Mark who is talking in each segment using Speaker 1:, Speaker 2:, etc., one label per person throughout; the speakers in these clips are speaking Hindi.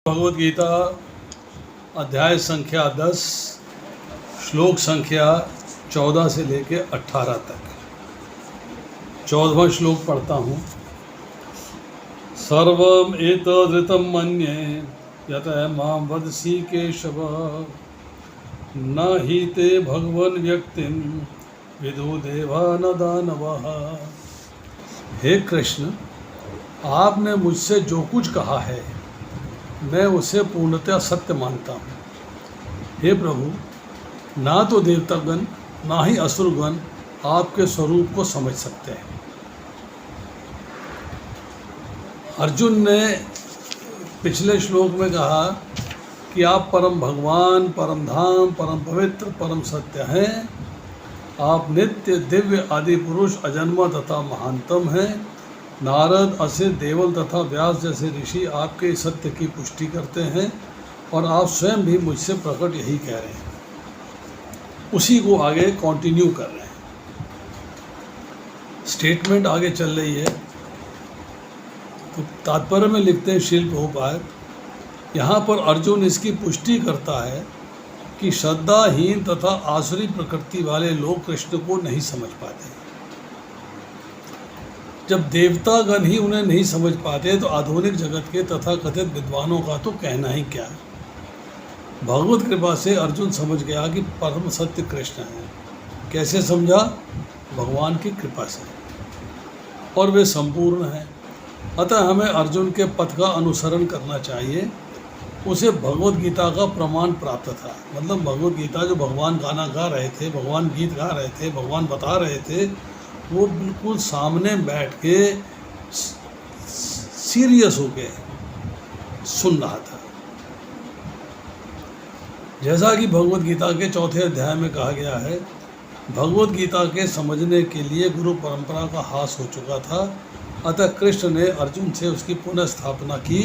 Speaker 1: भगवद गीता अध्याय संख्या 10 श्लोक संख्या 14 से लेकर 18 तक। 14वां श्लोक पढ़ता हूँ। सर्वम एतदृतं मन्ये यतः मां वदसि केशव न हि ते भगवन् व्यक्तिं विदु देवा न दानवः। हे कृष्ण, आपने मुझसे जो कुछ कहा है मैं उसे पूर्णतः सत्य मानता हूँ। हे प्रभु, ना तो देवतागण ना ही असुरगण आपके स्वरूप को समझ सकते हैं। अर्जुन ने पिछले श्लोक में कहा कि आप परम भगवान, परम धाम, परम पवित्र, परम सत्य हैं। आप नित्य, दिव्य, आदि पुरुष, अजन्मा तथा महानतम हैं। नारद, असित, देवल तथा व्यास जैसे ऋषि आपके सत्य की पुष्टि करते हैं और आप स्वयं भी मुझसे प्रकट यही कह रहे हैं। उसी को आगे कंटिन्यू कर रहे हैं। स्टेटमेंट आगे चल रही है तो तात्पर्य में लिखते हैं श्रील प्रभुपाद, यहाँ पर अर्जुन इसकी पुष्टि करता है कि श्रद्धाहीन तथा आसुरी प्रकृति वाले लोग कृष्ण को नहीं समझ पाते। जब देवतागण ही उन्हें नहीं समझ पाते तो आधुनिक जगत के तथा कथित विद्वानों का तो कहना ही क्या है। भगवत कृपा से अर्जुन समझ गया कि परम सत्य कृष्ण है। कैसे समझा? भगवान की कृपा से, और वे संपूर्ण हैं। अतः हमें अर्जुन के पथ का अनुसरण करना चाहिए। उसे भगवत गीता का प्रमाण प्राप्त था। मतलब भगवत गीता जो भगवान गाना गा रहे थे, भगवान गीत गा रहे थे, भगवान बता रहे थे, वो बिल्कुल सामने बैठ के सीरियस होके सुन रहा था। जैसा कि भगवत गीता के 4थे अध्याय में कहा गया है, भगवत गीता के समझने के लिए गुरु परंपरा का हास हो चुका था। अतः कृष्ण ने अर्जुन से उसकी पुनः स्थापना की,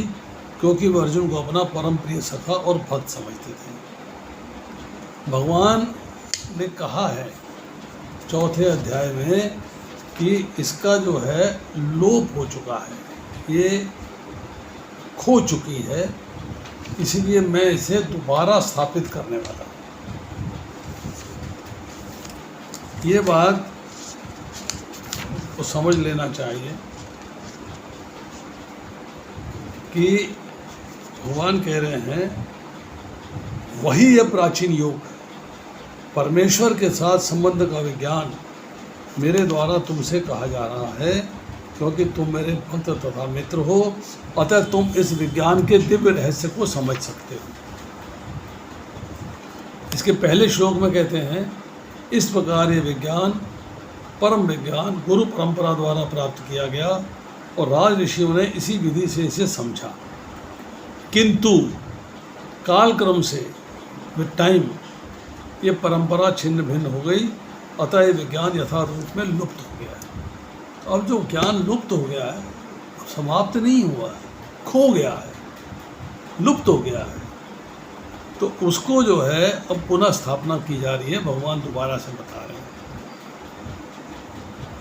Speaker 1: क्योंकि वह अर्जुन को अपना परम प्रिय सखा और भक्त समझते थे। भगवान ने कहा है 4थे अध्याय में कि इसका जो है लोप हो चुका है, ये खो चुकी है, इसीलिए मैं इसे दोबारा स्थापित करने वाला हूँ। ये बात को समझ लेना चाहिए कि भगवान कह रहे हैं वही है प्राचीन योग, परमेश्वर के साथ संबंध का विज्ञान मेरे द्वारा तुमसे कहा जा रहा है, क्योंकि तुम मेरे भक्त तथा मित्र हो। अतः तुम इस विज्ञान के दिव्य रहस्य को समझ सकते हो। इसके पहले श्लोक में कहते हैं, इस प्रकार ये विज्ञान, परम विज्ञान गुरु परंपरा द्वारा प्राप्त किया गया और राज ऋषियों ने इसी विधि से इसे समझा। किंतु कालक्रम से, विद टाइम, ये परंपरा छिन्न भिन्न हो गई। अतः ये विज्ञान यथार्थ रूप में लुप्त हो गया है। अब जो ज्ञान लुप्त हो गया है, अब समाप्त नहीं हुआ है, खो गया है, लुप्त हो गया है, तो उसको जो है अब पुनः स्थापना की जा रही है। भगवान दोबारा से बता रहे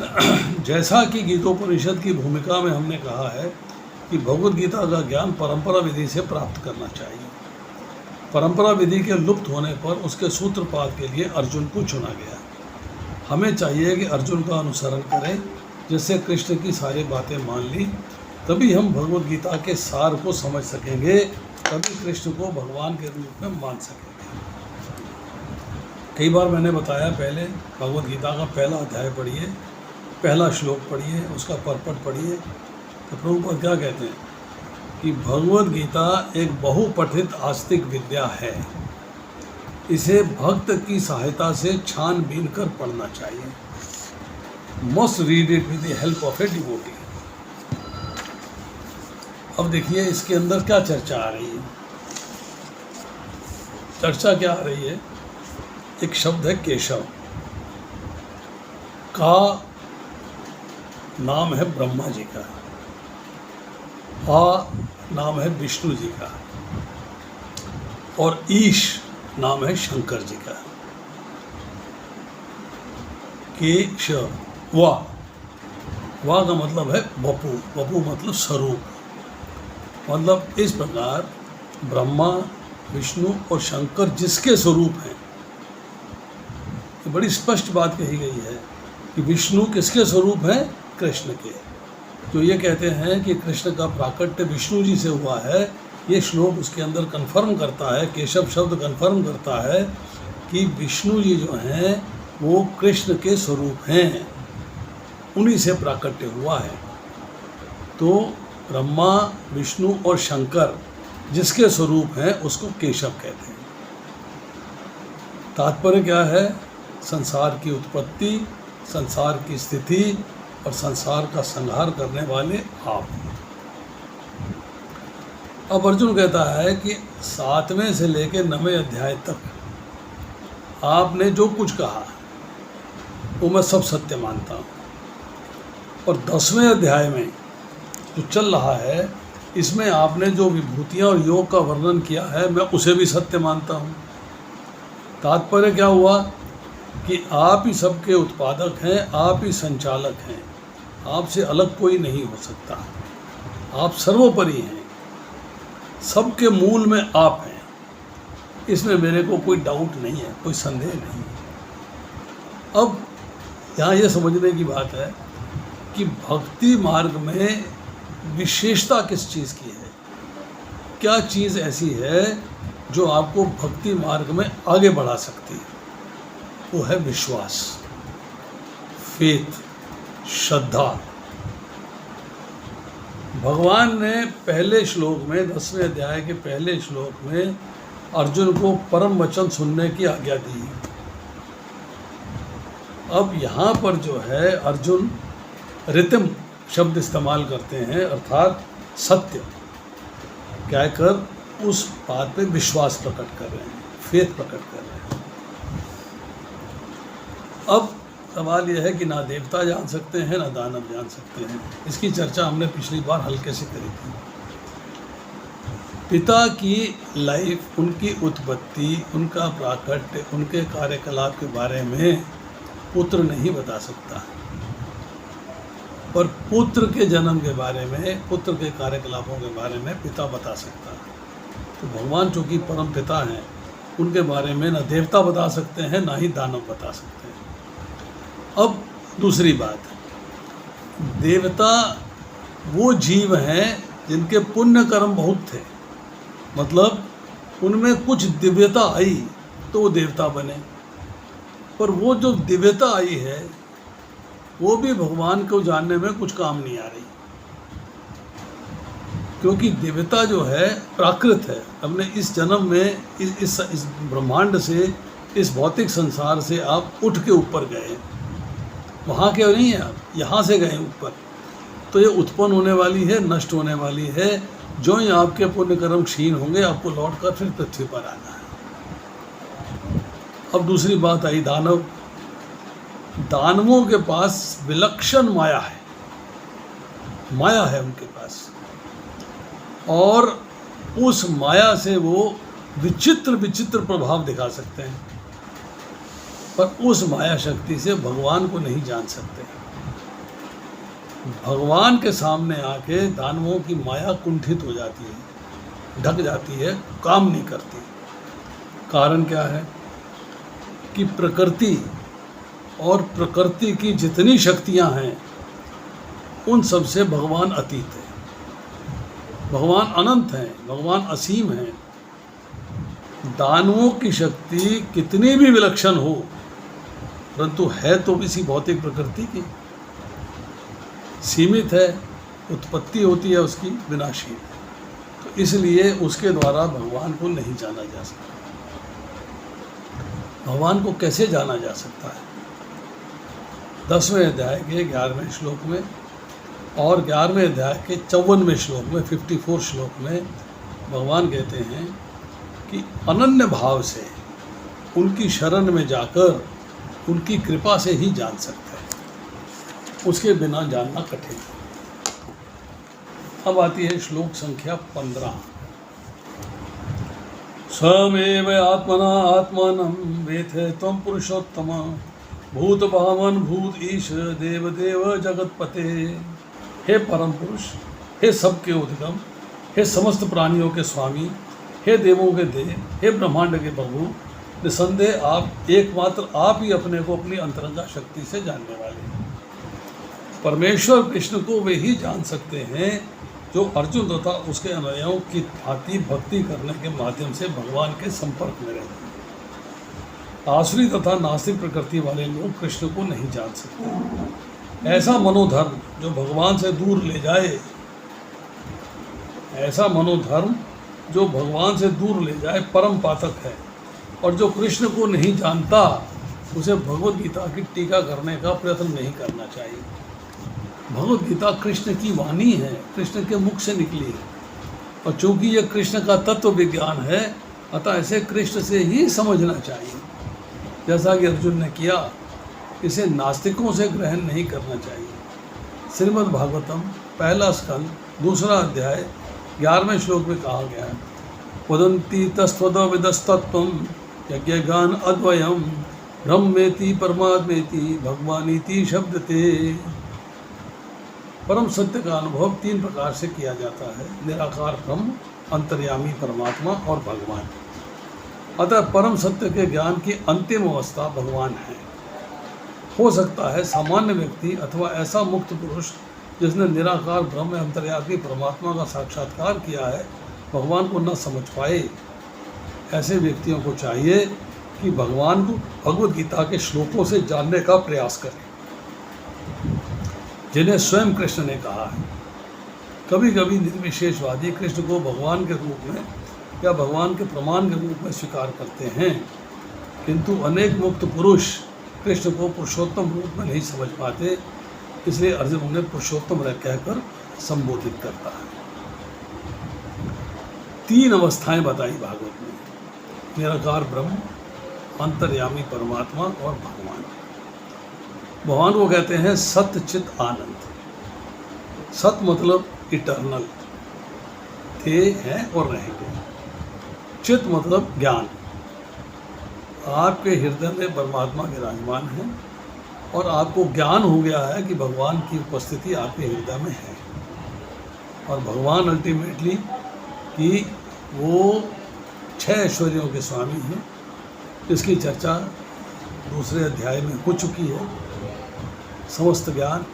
Speaker 1: हैं। जैसा कि गीतोपनिषद की भूमिका में हमने कहा है कि भगवद गीता का ज्ञान परंपरा विधि से प्राप्त करना चाहिए। परंपरा विधि के लुप्त होने पर उसके सूत्रपात के लिए अर्जुन को चुना गया। हमें चाहिए कि अर्जुन का अनुसरण करें, जिससे कृष्ण की सारी बातें मान ली, तभी हम भगवद गीता के सार को समझ सकेंगे, तभी कृष्ण को भगवान के रूप में मान सकेंगे। कई बार मैंने बताया, पहले भगवद गीता का पहला अध्याय पढ़िए, पहला श्लोक पढ़िए, उसका परपट पढ़िए। तो प्रभुपाद क्या कहते हैं कि भगवद गीता एक बहुपठित आस्तिक विद्या है। इसे भक्त की सहायता से छानबीन कर पढ़ना चाहिए। Must read it with the help of a devotee. अब देखिए इसके अंदर क्या चर्चा आ रही है। चर्चा क्या आ रही है? एक शब्द है केशव, का नाम है ब्रह्मा जी का, आ नाम है विष्णु जी का, और ईश नाम है शंकर जी का। केशव, वाह का मतलब है वपु, वपु मतलब स्वरूप। मतलब इस प्रकार ब्रह्मा, विष्णु और शंकर जिसके स्वरूप हैं। ये बड़ी स्पष्ट बात कही गई है कि विष्णु किसके स्वरूप हैं? कृष्ण के। जो ये कहते हैं कि कृष्ण का प्राकट्य विष्णु जी से हुआ है, ये श्लोक उसके अंदर कन्फर्म करता है, केशव शब्द कन्फर्म करता है कि विष्णु जी जो हैं वो कृष्ण के स्वरूप हैं, उन्हीं से प्राकट्य हुआ है। तो ब्रह्मा, विष्णु और शंकर जिसके स्वरूप हैं उसको केशव कहते हैं। तात्पर्य क्या है? संसार की उत्पत्ति, संसार की स्थिति और संसार का संहार करने वाले आप। अब अर्जुन कहता है कि 7वें से लेकर 9वें अध्याय तक आपने जो कुछ कहा वो मैं सब सत्य मानता हूँ, और 10वें अध्याय में जो चल रहा है इसमें आपने जो विभूतियाँ और योग का वर्णन किया है मैं उसे भी सत्य मानता हूँ। तात्पर्य क्या हुआ कि आप ही सबके उत्पादक हैं, आप ही संचालक हैं, आपसे अलग कोई नहीं हो सकता, आप सर्वोपरि हैं, सबके मूल में आप हैं। इसमें मेरे को कोई डाउट नहीं है, कोई संदेह नहीं है। अब यहाँ ये समझने की बात है कि भक्ति मार्ग में विशेषता किस चीज़ की है, क्या चीज़ ऐसी है जो आपको भक्ति मार्ग में आगे बढ़ा सकती है? वो है विश्वास, फेथ, श्रद्धा। भगवान ने पहले श्लोक में 10वें अध्याय के पहले श्लोक में अर्जुन को परम वचन सुनने की आज्ञा दी। अब यहाँ पर जो है अर्जुन रितम शब्द इस्तेमाल करते हैं, अर्थात सत्य कहकर उस बात पे विश्वास प्रकट कर रहे हैं, फेथ प्रकट कर रहे हैं। अब सवाल यह है कि ना देवता जान सकते हैं ना दानव जान सकते हैं। इसकी चर्चा हमने पिछली बार हल्के से करी थी। पिता की लाइफ, उनकी उत्पत्ति, उनका प्राकट्य, उनके कार्यकलाप के बारे में पुत्र नहीं बता सकता, पर पुत्र के जन्म के बारे में, पुत्र के कार्यकलापों के बारे में पिता बता सकता है। तो भगवान चूँकि परम पिता हैं, उनके बारे में ना देवता बता सकते हैं ना ही दानव बता सकते हैं। अब दूसरी बात, देवता वो जीव हैं जिनके पुण्य कर्म बहुत थे, मतलब उनमें कुछ दिव्यता आई तो वो देवता बने। पर वो जो दिव्यता आई है वो भी भगवान को जानने में कुछ काम नहीं आ रही, क्योंकि दिव्यता जो है प्राकृत है। हमने इस जन्म में इस ब्रह्मांड से, इस भौतिक संसार से आप उठ के ऊपर गए, वहाँ के नहीं है आप, यहाँ से गए ऊपर। तो ये उत्पन्न होने वाली है, नष्ट होने वाली है। जो ही आपके पुण्य कर्म क्षीण होंगे आपको लौट कर फिर पृथ्वी पर आना है। अब दूसरी बात आई दानव। दानवों के पास विलक्षण माया है, माया है उनके पास, और उस माया से वो विचित्र विचित्र प्रभाव दिखा सकते हैं, पर उस माया शक्ति से भगवान को नहीं जान सकते। भगवान के सामने आके दानवों की माया कुंठित हो जाती है, ढक जाती है, काम नहीं करती। कारण क्या है कि प्रकृति और प्रकृति की जितनी शक्तियां हैं उन सब से भगवान अतीत है, भगवान अनंत हैं, भगवान असीम हैं। दानवों की शक्ति कितनी भी विलक्षण हो, परंतु है तो इसी भौतिक प्रकृति की, सीमित है, उत्पत्ति होती है उसकी विनाशी, तो इसलिए उसके द्वारा भगवान को नहीं जाना जा सकता। भगवान को कैसे जाना जा सकता है? 10वें अध्याय के 11वें श्लोक में और 11वें अध्याय के 54वें श्लोक में, 54 श्लोक में भगवान कहते हैं कि अनन्य भाव से उनकी शरण में जाकर उनकी कृपा से ही जान सकते हैं, उसके बिना जानना कठिन है। अब आती है श्लोक संख्या 15। स्वमेव आत्मना आत्मानं वेत्थे त्वं पुरुषोत्तम भूत भावन भूत ईश देव देव जगतपते। हे परम पुरुष, हे सबके उद्गम, हे समस्त प्राणियों के स्वामी, हे देवों के देव, हे ब्रह्मांड के प्रभु, निसंदेह आप एकमात्र आप ही अपने को अपनी अंतरंगा शक्ति से जानने वाले हैं। परमेश्वर कृष्ण को वे ही जान सकते हैं जो अर्जुन तथा उसके अनुयायियों की भांति भक्ति करने के माध्यम से भगवान के संपर्क में रहते हैं। आसुरी तथा नास्तिक प्रकृति वाले लोग कृष्ण को नहीं जान सकते। ऐसा मनोधर्म जो भगवान से दूर ले जाए, ऐसा मनोधर्म जो भगवान से दूर ले जाए परम पातक है, और जो कृष्ण को नहीं जानता उसे भगवद गीता की टीका करने का प्रयत्न नहीं करना चाहिए। भगवद गीता कृष्ण की वाणी है, कृष्ण के मुख से निकली है, और चूंकि यह कृष्ण का तत्व विज्ञान है, अतः इसे कृष्ण से ही समझना चाहिए। जैसा कि अर्जुन ने किया, इसे नास्तिकों से ग्रहण नहीं करना चाहिए। श्रीमद् भागवतम पहला स्कंद दूसरा अध्याय 11वें श्लोक में कहा गया है, वदन्ति तस्त्वदविदस्तत्त्वं यज्ञगान अद्वयम ब्रह्मेति परमात्मेति भगवानीति शब्दते। परम सत्य का अनुभव 3 प्रकार से किया जाता है, निराकार ब्रह्म, अंतर्यामी परमात्मा और भगवान। अतः परम सत्य के ज्ञान की अंतिम अवस्था भगवान है। हो सकता है सामान्य व्यक्ति अथवा ऐसा मुक्त पुरुष जिसने निराकार ब्रह्म अंतर्यामी परमात्मा का साक्षात्कार किया है, भगवान को न समझ पाए। ऐसे व्यक्तियों को चाहिए कि भगवान को भगवद गीता के श्लोकों से जानने का प्रयास करें, जिन्हें स्वयं कृष्ण ने कहा है। कभी कभी निर्विशेषवादी कृष्ण को भगवान के रूप में या भगवान के प्रमाण के रूप में स्वीकार करते हैं, किंतु अनेक मुक्त पुरुष कृष्ण को पुरुषोत्तम रूप में नहीं समझ पाते, इसलिए अर्जुन उन्हें पुरुषोत्तम कहकर संबोधित करता है। 3 अवस्थाएं बताई भागवत में, निराकार ब्रह्म, अंतर्यामी परमात्मा और भगवान। भगवान को कहते हैं सत्य चित आनंद। सत मतलब इटर्नल, थे, हैं और रहेंगे। चित मतलब ज्ञान, आपके हृदय में परमात्मा विराजमान है और आपको ज्ञान हो गया है कि भगवान की उपस्थिति आपके हृदय में है। और भगवान अल्टीमेटली कि वो 6 ऐश्वर्यों के स्वामी हैं, इसकी चर्चा दूसरे अध्याय में हो चुकी है। समस्त ज्ञान,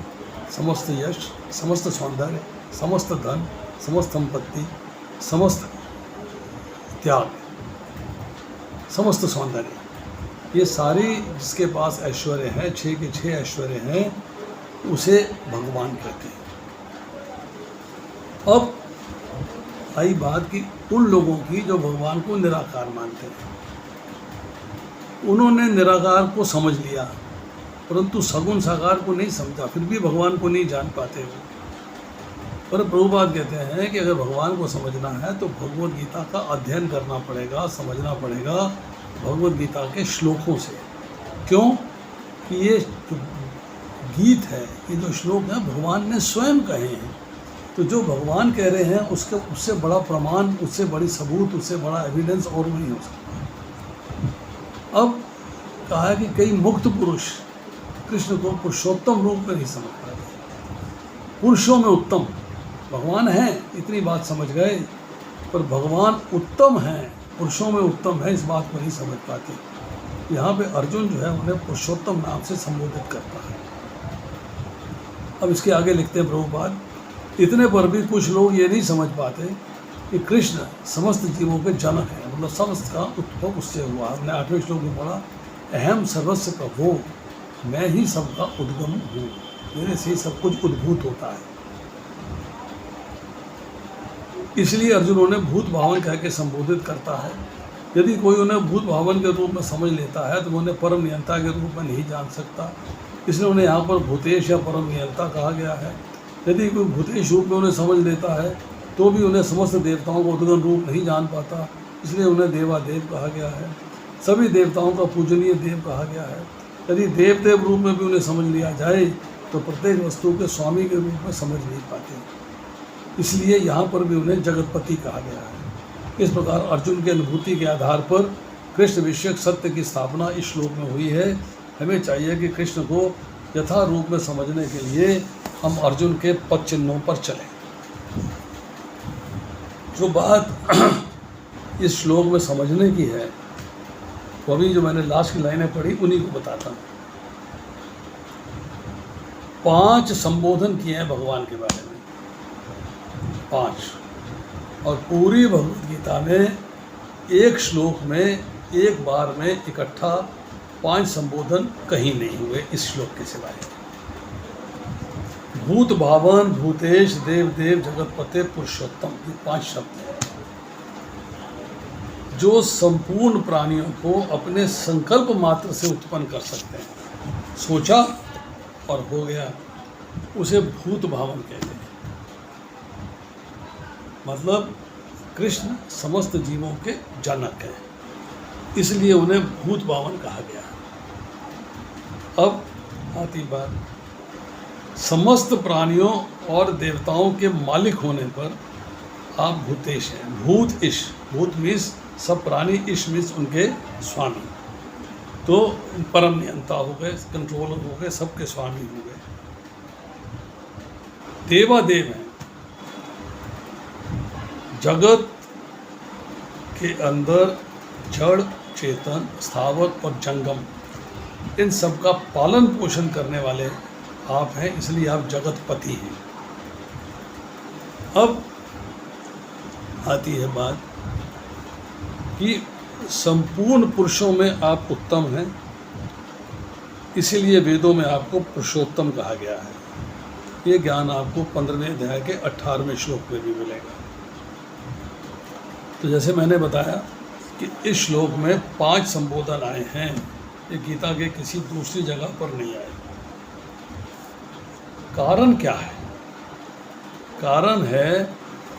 Speaker 1: समस्त यश, समस्त सौंदर्य, समस्त धन, समस्त संपत्ति, समस्त त्याग, समस्त सौंदर्य, ये सारी जिसके पास ऐश्वर्य हैं, 6 के 6 ऐश्वर्य हैं, उसे भगवान कहते हैं। अब आई बात कि उन लोगों की जो भगवान को निराकार मानते हैं, उन्होंने निराकार को समझ लिया परंतु सगुण साकार को नहीं समझा, फिर भी भगवान को नहीं जान पाते हो। पर प्रभुपाद कहते हैं कि अगर भगवान को समझना है तो भगवद गीता का अध्ययन करना पड़ेगा, समझना पड़ेगा भगवद गीता के श्लोकों से। क्यों कि ये गीत है, ये जो श्लोक हैं भगवान ने स्वयं कहे हैं, तो जो भगवान कह रहे हैं उससे बड़ा प्रमाण, उससे बड़ी सबूत, उससे बड़ा एविडेंस और नहीं हो सकता। अब कहा है कि कई मुक्त पुरुष कृष्ण को पुरुषोत्तम रूप में नहीं समझ पाते। पुरुषों में उत्तम भगवान है, इतनी बात समझ गए, पर भगवान उत्तम है, पुरुषों में उत्तम है, इस बात को नहीं समझ पाते। यहाँ पे अर्जुन जो है उन्हें पुरुषोत्तम नाम से संबोधित करता है। अब इसके आगे लिखते हैं प्रभुपाद, इतने पर भी कुछ लोग ये नहीं समझ पाते कि कृष्ण समस्त जीवों के जनक है, मतलब समस्त का उद्भव उससे हुआ। हमने 8वें श्लोक में पढ़ा, अहम सर्वस्व प्रभो, मैं ही सबका उद्गम हूँ, मेरे से ही सब कुछ उद्भूत होता है। इसलिए अर्जुन उन्हें भूत भावन कह के संबोधित करता है। यदि कोई उन्हें भूत भावन के रूप में समझ लेता है तो वो उन्हें परम नियंता के रूप में नहीं जान सकता, इसलिए उन्हें यहाँ पर भूतेश या परम नियंता कहा गया है। यदि कोई भूतेश रूप में उन्हें समझ लेता है तो भी उन्हें समस्त देवताओं का उद्गम रूप नहीं जान पाता, इसलिए उन्हें देवादेव कहा गया है। सभी देवताओं का पूजनीय देव कहा गया है। यदि देवदेव रूप में भी उन्हें समझ लिया जाए तो प्रत्येक वस्तु के स्वामी के रूप में समझ नहीं पाते, इसलिए यहाँ पर भी उन्हें जगतपति कहा गया है। इस प्रकार अर्जुन की अनुभूति के आधार पर कृष्ण विषयक सत्य की स्थापना इस श्लोक में हुई है। हमें चाहिए कि कृष्ण को यथा रूप में समझने के लिए हम अर्जुन के पद चिन्हों पर चलें। जो बात इस श्लोक में समझने की है, वो अभी जो मैंने लास्ट की लाइनें पढ़ी उन्हीं को बताता हूँ। 5 संबोधन किए हैं भगवान के बारे में, 5, और पूरी भगवद गीता में एक श्लोक में एक बार में इकट्ठा 5 संबोधन कहीं नहीं हुए इस श्लोक के सिवाय। भूत भावन, भूतेश, देव देव, जगतपते, पुरुषोत्तम, ये 5 शब्द हैं जो संपूर्ण प्राणियों को अपने संकल्प मात्र से उत्पन्न कर सकते हैं। सोचा और हो गया, उसे भूत भावन कहते हैं। मतलब कृष्ण समस्त जीवों के जनक हैं, इसलिए उन्हें भूत भावन कहा गया। अब आती बात, समस्त प्राणियों और देवताओं के मालिक होने पर आप भूतेश हैं। भूत ईश, भूत मीन्स सब प्राणी, ईश मीन्स उनके स्वामी, तो परम नियंता हो गए, कंट्रोलर हो गए, सबके स्वामी हो गए। देवादेव हैं, जगत के अंदर जड़, चेतन, स्थावर और जंगम, इन सब का पालन पोषण करने वाले आप हैं, इसलिए आप जगतपति हैं। अब आती है बात कि संपूर्ण पुरुषों में आप उत्तम हैं, इसीलिए वेदों में आपको पुरुषोत्तम कहा गया है। ये ज्ञान आपको 15वें अध्याय के 18वें श्लोक में भी मिलेगा। तो जैसे मैंने बताया कि इस श्लोक में 5 संबोधन आए हैं, ये गीता के किसी दूसरी जगह पर नहीं आए। कारण क्या है? कारण है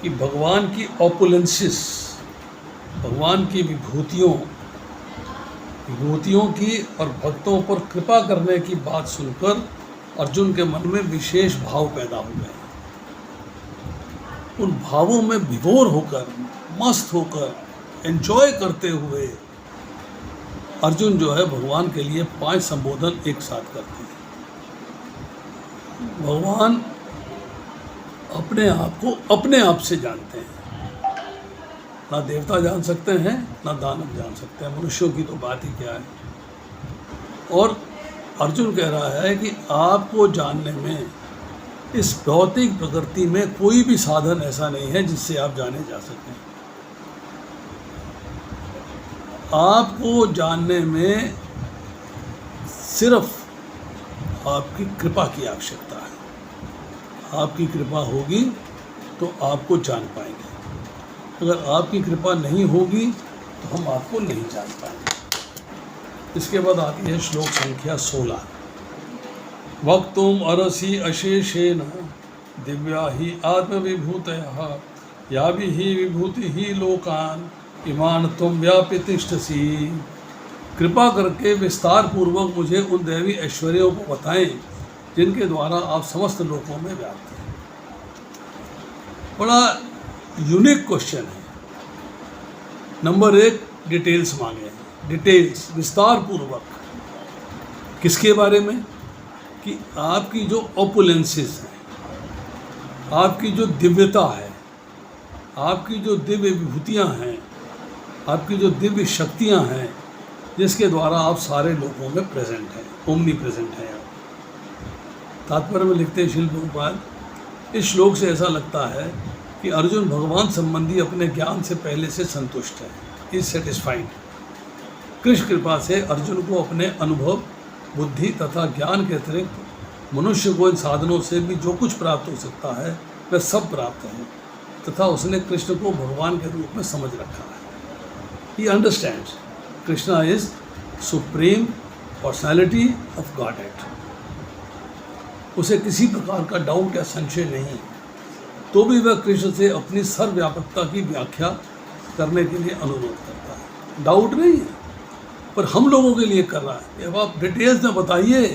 Speaker 1: कि भगवान की ऑपुलेंसिस, भगवान की विभूतियों की और भक्तों पर कृपा करने की बात सुनकर अर्जुन के मन में विशेष भाव पैदा हो गए। उन भावों में विभोर होकर, मस्त होकर, एंजॉय करते हुए अर्जुन जो है भगवान के लिए 5 संबोधन एक साथ करते हैं। भगवान अपने आप को अपने आप से जानते हैं, ना देवता जान सकते हैं, ना दानव जान सकते हैं, मनुष्यों की तो बात ही क्या है। और अर्जुन कह रहा है कि आपको जानने में इस भौतिक प्रकृति में कोई भी साधन ऐसा नहीं है जिससे आप जाने जा सकें। आपको जानने में सिर्फ आपकी कृपा की आवश्यकता है। आपकी कृपा होगी तो आपको जान पाएंगे, अगर आपकी कृपा नहीं होगी तो हम आपको नहीं जान पाएंगे। इसके बाद आती है श्लोक संख्या 16। वक्तुम अर्हसि अशेषेण दिव्या ही आत्मविभूतयः याभिः विभूतिः लोकान् इमान् त्वं व्याप्य तिष्ठसि। कृपा करके विस्तार पूर्वक मुझे उन दैवी ऐश्वर्यों को बताएं जिनके द्वारा आप समस्त लोकों में व्याप्त हैं। बड़ा यूनिक क्वेश्चन है। नंबर 1, डिटेल्स मांगे हैं, डिटेल्स विस्तार पूर्वक। किसके बारे में? कि आपकी जो ऑपुलेंसेस है, आपकी जो दिव्यता है, आपकी जो दिव्य विभूतियाँ हैं, आपकी जो दिव्य शक्तियाँ हैं, जिसके द्वारा आप सारे लोगों में प्रेजेंट हैं, ओमनी प्रेजेंट हैं। तात्पर्य में लिखते हैं शिल प्रभुपाद, इस श्लोक से ऐसा लगता है कि अर्जुन भगवान संबंधी अपने ज्ञान से पहले से संतुष्ट है, इज सेटिस्फाइड। कृष्ण कृपा से अर्जुन को अपने अनुभव, बुद्धि तथा ज्ञान के अतिरिक्त मनुष्य को इन साधनों से भी जो कुछ प्राप्त हो सकता है वह सब प्राप्त है, तथा उसने कृष्ण को भगवान के रूप में समझ रखा है। He understands Krishna is supreme personality of godhead. उसे किसी प्रकार का डाउट या संशय नहीं, तो भी वह कृष्ण से अपनी सर्वव्यापकता की व्याख्या करने के लिए अनुरोध करता है। डाउट नहीं है, पर हम लोगों के लिए कर रहा है। अब आप डिटेल्स में बताइए,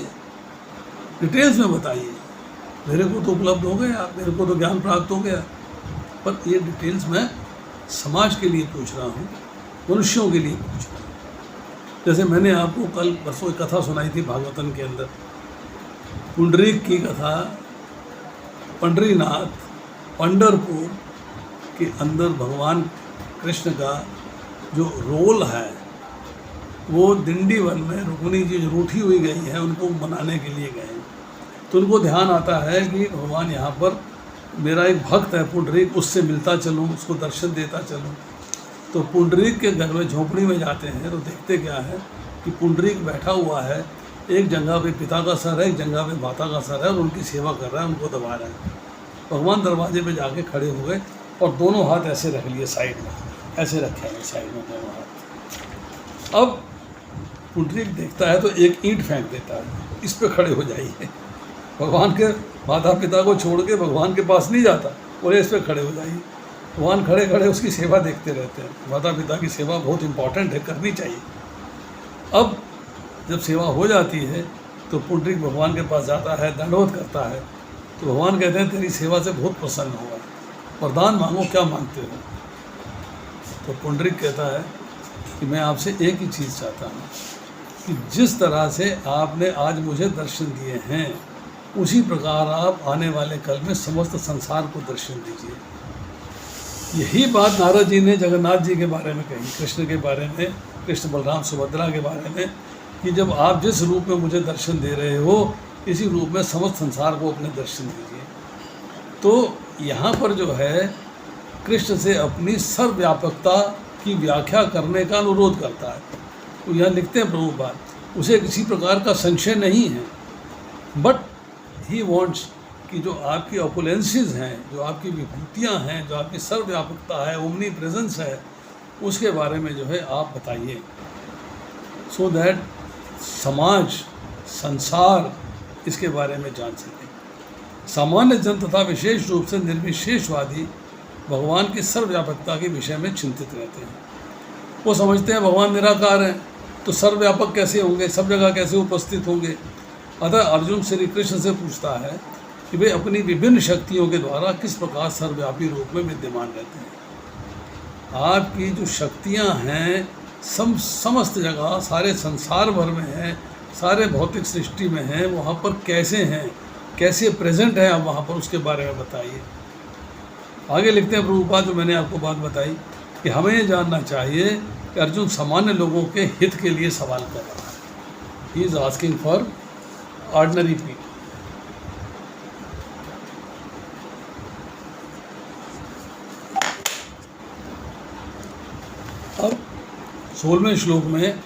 Speaker 1: डिटेल्स में बताइए। मेरे को तो उपलब्ध हो गया, मेरे को तो ज्ञान प्राप्त हो गया, पर ये डिटेल्स मैं समाज के लिए पूछ रहा हूँ, मनुष्यों के लिए पूछ रहा हूँ। जैसे मैंने आपको कल परसों एक कथा सुनाई थी भागवतन के अंदर, पुंडरीक की कथा। पंडरीनाथ, पंढरपुर के अंदर भगवान कृष्ण का जो रोल है वो दिंडीवन में रुक्मिणी जी जो रूठी हुई गई हैं उनको मनाने के लिए गए। तो उनको ध्यान आता है कि भगवान यहाँ पर मेरा एक भक्त है पुंडरीक, उससे मिलता चलूँ, उसको दर्शन देता चलूँ। तो पुंडरीक के घर में झोंपड़ी में जाते हैं तो देखते क्या है कि पुंडरीक बैठा हुआ है, एक जगह पे पिता का सर है, एक जगह पे माता का सर है, और उनकी सेवा कर रहा है, उनको दबा रहा है। भगवान दरवाजे पे जाके खड़े हो गए और दोनों हाथ ऐसे रख लिए साइड में, ऐसे रखे हैं साइड में दोनों हाथ। अब पुंडरीक देखता है तो एक ईंट फेंक देता है, इस पे खड़े हो जाइए। भगवान के माता पिता को छोड़ के भगवान के पास नहीं जाता, बोले इस पे खड़े हो जाइए। भगवान खड़े खड़े उसकी सेवा देखते रहते हैं। माता पिता की सेवा बहुत इंपॉर्टेंट है, करनी चाहिए। अब जब सेवा हो जाती है तो पुंडरीक भगवान के पास जाता है, दंडवत करता है। तो भगवान कहते हैं तेरी सेवा से बहुत प्रसन्न हुआ, वरदान मांगो, क्या मांगते हो। तो पुंडरीक कहता है कि मैं आपसे एक ही चीज़ चाहता हूँ कि जिस तरह से आपने आज मुझे दर्शन दिए हैं उसी प्रकार आप आने वाले कल में समस्त संसार को दर्शन दीजिए। यही बात नारद जी ने जगन्नाथ जी के बारे में कही, कृष्ण के बारे में, कृष्ण बलराम सुभद्रा के बारे में, कि जब आप जिस रूप में मुझे दर्शन दे रहे हो इसी रूप में समस्त संसार को अपने दर्शन दीजिए। तो यहाँ पर जो है कृष्ण से अपनी सर्वव्यापकता की व्याख्या करने का अनुरोध करता है। तो यहाँ लिखते हैं प्रभुपाद, उसे किसी प्रकार का संशय नहीं है, बट ही वॉन्ट्स कि जो आपकी ऑपुलेंसेस हैं, जो आपकी विभूतियाँ हैं, जो आपकी सर्वव्यापकता है, ओमनी प्रेजेंस है, उसके बारे में जो है आप बताइए, सो दैट समाज, संसार इसके बारे में जान सके। सामान्य जन तथा विशेष रूप से निर्विशेषवादी भगवान की सर्वव्यापकता के विषय में चिंतित रहते हैं। वो समझते हैं भगवान निराकार हैं तो सर्वव्यापक कैसे होंगे, सब जगह कैसे उपस्थित होंगे। अतः अर्जुन श्री कृष्ण से पूछता है कि वे अपनी विभिन्न शक्तियों के द्वारा किस प्रकार सर्वव्यापी रूप में विद्यमान रहते हैं। आपकी जो शक्तियाँ हैं समस्त जगह, सारे संसार भर में हैं, सारे भौतिक सृष्टि में हैं, वहाँ पर कैसे हैं, कैसे प्रेजेंट है आप वहाँ पर, उसके बारे में बताइए। आगे लिखते हैं प्रभुपाद, जो मैंने आपको बात बताई कि हमें ये जानना चाहिए कि अर्जुन सामान्य लोगों के हित के लिए सवाल कर रहा है। He is asking for ordinary people. अब 16वें श्लोक में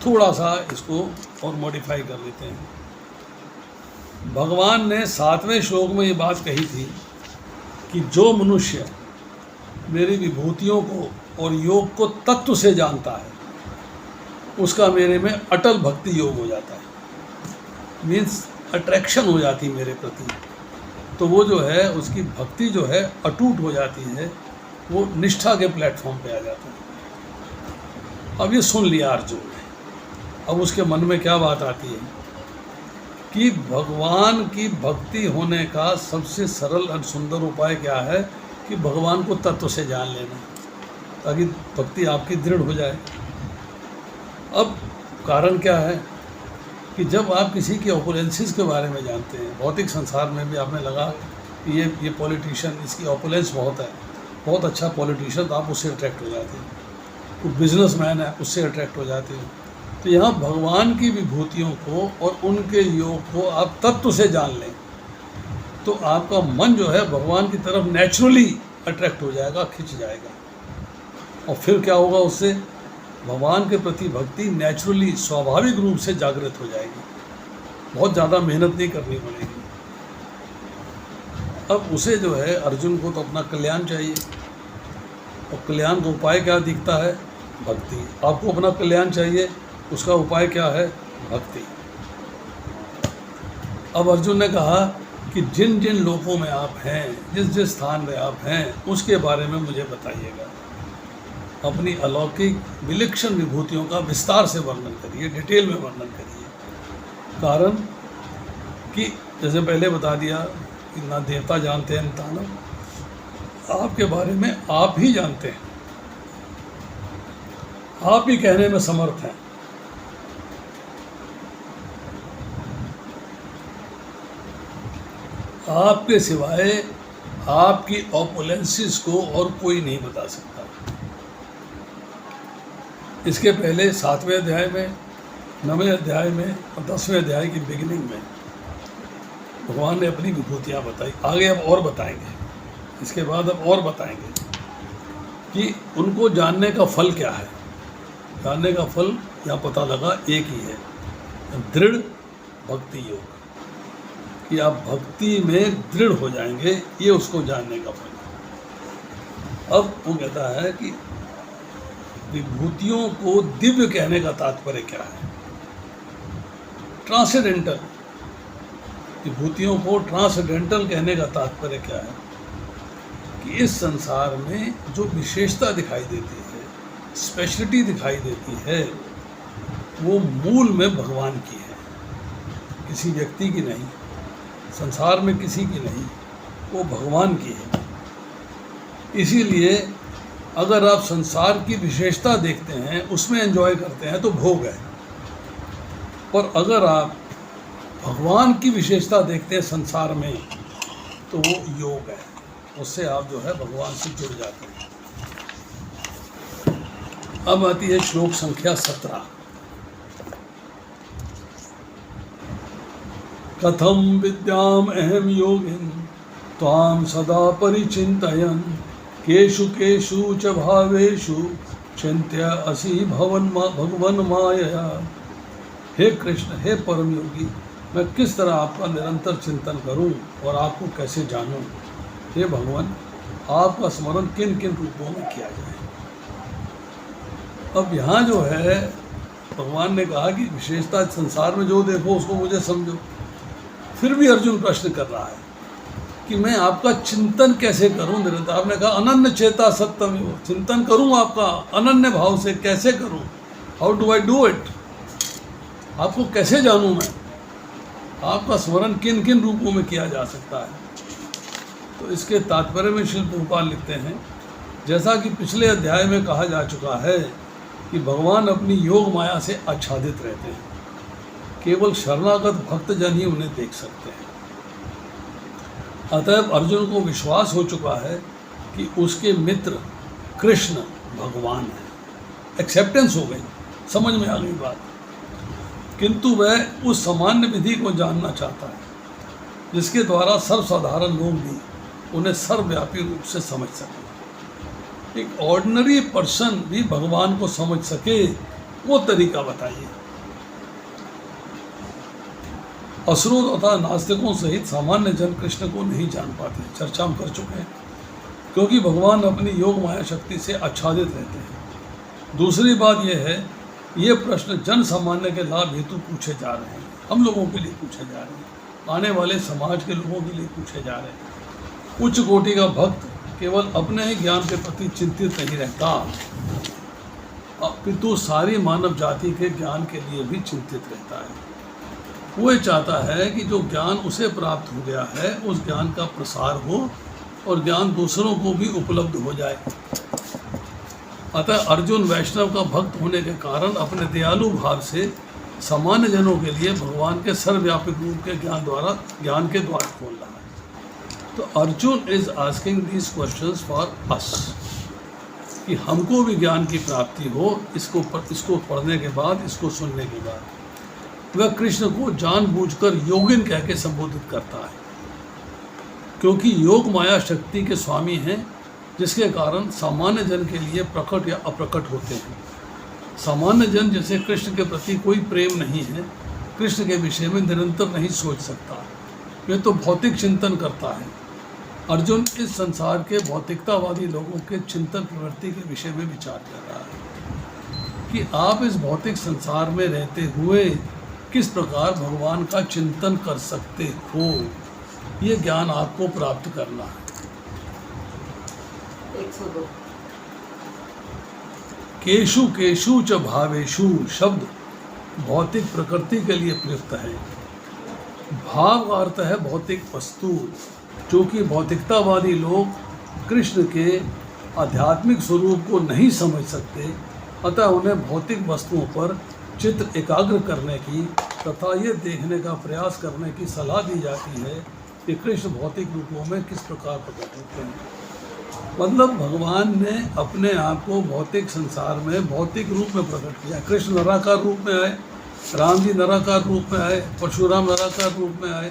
Speaker 1: थोड़ा सा इसको और मॉडिफाई कर लेते हैं। भगवान ने 7वें श्लोक में ये बात कही थी कि जो मनुष्य मेरी विभूतियों को और योग को तत्व से जानता है उसका मेरे में अटल भक्ति योग हो जाता है, मीन्स अट्रैक्शन हो जाती मेरे प्रति। तो वो जो है उसकी भक्ति जो है अटूट हो जाती है, वो निष्ठा के प्लेटफॉर्म पे आ जाता है। अब ये सुन लिया अर्जुन ने। अब उसके मन में क्या बात आती है कि भगवान की भक्ति होने का सबसे सरल और सुंदर उपाय क्या है कि भगवान को तत्व से जान लेना, ताकि भक्ति आपकी दृढ़ हो जाए। अब कारण क्या है कि जब आप किसी के ऑपुलेंसेस के बारे में जानते हैं, भौतिक संसार में भी आपने लगा कि ये पॉलिटिशियन, इसकी ऑपुलेंस बहुत है, बहुत अच्छा पॉलिटिशियन, तो आप उससे अट्रैक्ट हो जाते हैं। कोई बिजनेसमैन है, उससे अट्रैक्ट हो जाते हैं। तो यहाँ भगवान की विभूतियों को और उनके योग को आप तत्व से जान लें तो आपका मन जो है भगवान की तरफ नेचुरली अट्रैक्ट हो जाएगा, खिंच जाएगा। और फिर क्या होगा, उससे भगवान के प्रति भक्ति नेचुरली, स्वाभाविक रूप से जागृत हो जाएगी, बहुत ज़्यादा मेहनत नहीं करनी पड़ेगी। अब उसे जो है अर्जुन को तो अपना कल्याण चाहिए, और कल्याण का उपाय क्या दिखता है? भक्ति। आपको अपना कल्याण चाहिए, उसका उपाय क्या है? भक्ति। अब अर्जुन ने कहा कि जिन जिन लोकों में आप हैं, जिस जिस स्थान में आप हैं, उसके बारे में मुझे बताइएगा। अपनी अलौकिक विलक्षण विभूतियों का विस्तार से वर्णन करिए, डिटेल में वर्णन करिए। कारण कि जैसे पहले बता दिया कि ना देवता जानते हैं, न दानव, आपके बारे में आप ही जानते हैं, आप ही कहने में समर्थ हैं। आपके सिवाय आपकी ऑपुलेंसिस को और कोई नहीं बता सकता। इसके पहले 7वें अध्याय में, 9वें अध्याय में और 10वें अध्याय की बिगिनिंग में भगवान ने अपनी विभूतियाँ बताई। आगे अब और बताएंगे, इसके बाद अब और बताएंगे कि उनको जानने का फल क्या है। जानने का फल यहाँ पता लगा एक ही है, दृढ़ भक्ति योग, कि आप भक्ति में दृढ़ हो जाएंगे, ये उसको जानने का फल है। अब वो कहता है कि विभूतियों को दिव्य कहने का तात्पर्य क्या है, ट्रांसेंडेंटल। विभूतियों को ट्रांसेंडेंटल कहने का तात्पर्य क्या है कि इस संसार में जो विशेषता दिखाई देती है, स्पेशलिटी दिखाई देती है, वो मूल में भगवान की है, किसी व्यक्ति की नहीं, संसार में किसी की नहीं, वो भगवान की है। इसीलिए अगर आप संसार की विशेषता देखते हैं, उसमें एंजॉय करते हैं तो भोग है, पर अगर आप भगवान की विशेषता देखते हैं संसार में तो वो योग है, उससे आप जो है भगवान से जुड़ जाते हैं। अब आती है श्लोक संख्या 17। कथम विद्याम अहम योगिन त्वाम सदा परिचिन्तयन् केषु केषु च भावेषु चिन्त्य असि भगवन मायया। हे कृष्ण, हे परम योगी, मैं किस तरह आपका निरंतर चिंतन करूं और आपको कैसे जानूं। हे भगवान, आपका स्मरण किन किन रूपों में किया जाए। अब यहाँ जो है भगवान ने कहा कि विशेषता संसार में जो देखो उसको मुझे समझो। फिर भी अर्जुन प्रश्न कर रहा है कि मैं आपका चिंतन कैसे करूं निरंतर। आपने कहा अनन्य चेता सत्यम योग, चिंतन करूं आपका अनन्य भाव से, कैसे करूं, how do I do it, आपको कैसे जानूं मैं, आपका स्मरण किन किन रूपों में किया जा सकता है। तो इसके तात्पर्य में श्रील प्रभुपाद लिखते हैं, जैसा कि पिछले अध्याय में कहा जा चुका है कि भगवान अपनी योग माया से आच्छादित रहते हैं, केवल शरणागत भक्तजन ही उन्हें देख सकते हैं। अतएव अर्जुन को विश्वास हो चुका है कि उसके मित्र कृष्ण भगवान है। एक्सेप्टेंस हो गई, समझ में आ गई बात, किंतु वह उस सामान्य विधि को जानना चाहता है जिसके द्वारा सर्वसाधारण लोग भी उन्हें सर्वव्यापी रूप से समझ सकें। एक ऑर्डिनरी पर्सन भी भगवान को समझ सके, वो तरीका बताइए। असुरों तथा नास्तिकों सहित सामान्य जन कृष्ण को नहीं जान पाते, चर्चा हम कर चुके हैं, क्योंकि भगवान अपनी योग माया शक्ति से आच्छादित रहते हैं। दूसरी बात यह है, ये प्रश्न जन सामान्य के लाभ हेतु पूछे जा रहे हैं, हम लोगों के लिए पूछे जा रहे हैं, आने वाले समाज के लोगों के लिए पूछे जा रहे हैं। उच्च कोटि का भक्त केवल अपने ही ज्ञान के प्रति चिंतित नहीं रहता, अपितु सारी मानव जाति के ज्ञान के लिए भी चिंतित रहता है। वो चाहता है कि जो ज्ञान उसे प्राप्त हो गया है उस ज्ञान का प्रसार हो और ज्ञान दूसरों को भी उपलब्ध हो जाए। अतः अर्जुन वैष्णव का भक्त होने के कारण अपने दयालु भाव से सामान्य जनों के लिए भगवान के सर्वव्यापक रूप के ज्ञान के द्वार खोल रहा है। तो Arjun is asking these questions for us, कि हमको भी ज्ञान की प्राप्ति हो, इसको पढ़ने के बाद, इसको सुनने के बाद। वह कृष्ण को जानबूझकर योगिन कह के संबोधित करता है, क्योंकि योग माया शक्ति के स्वामी हैं, जिसके कारण सामान्य जन के लिए प्रकट या अप्रकट होते हैं। सामान्य जन जैसे कृष्ण के प्रति कोई प्रेम नहीं है, कृष्ण के विषय में निरंतर नहीं सोच सकता, वे तो भौतिक चिंतन करता है। अर्जुन इस संसार के भौतिकतावादी लोगों के चिंतन प्रवृत्ति के विषय में विचार कर रहा है कि आप इस भौतिक संसार में रहते हुए किस प्रकार भगवान का चिंतन कर सकते हो, ये ज्ञान आपको प्राप्त करना है।
Speaker 2: 102।
Speaker 1: केशु केशु च भावेशु शब्द भौतिक प्रकृति के लिए प्रयुक्त है। भाव का अर्थ है भौतिक वस्तु, जो कि भौतिकतावादी लोग कृष्ण के आध्यात्मिक स्वरूप को नहीं समझ सकते, अतः उन्हें भौतिक वस्तुओं पर चित्त एकाग्र करने की तथा ये देखने का प्रयास करने की सलाह दी जाती है कि कृष्ण भौतिक रूपों में किस प्रकार प्रकट होते हैं। मतलब भगवान ने अपने आप को भौतिक संसार में भौतिक रूप में प्रकट किया। कृष्ण निराकार रूप में आए, राम जी निराकार रूप में आए, परशुराम निराकार रूप में आए।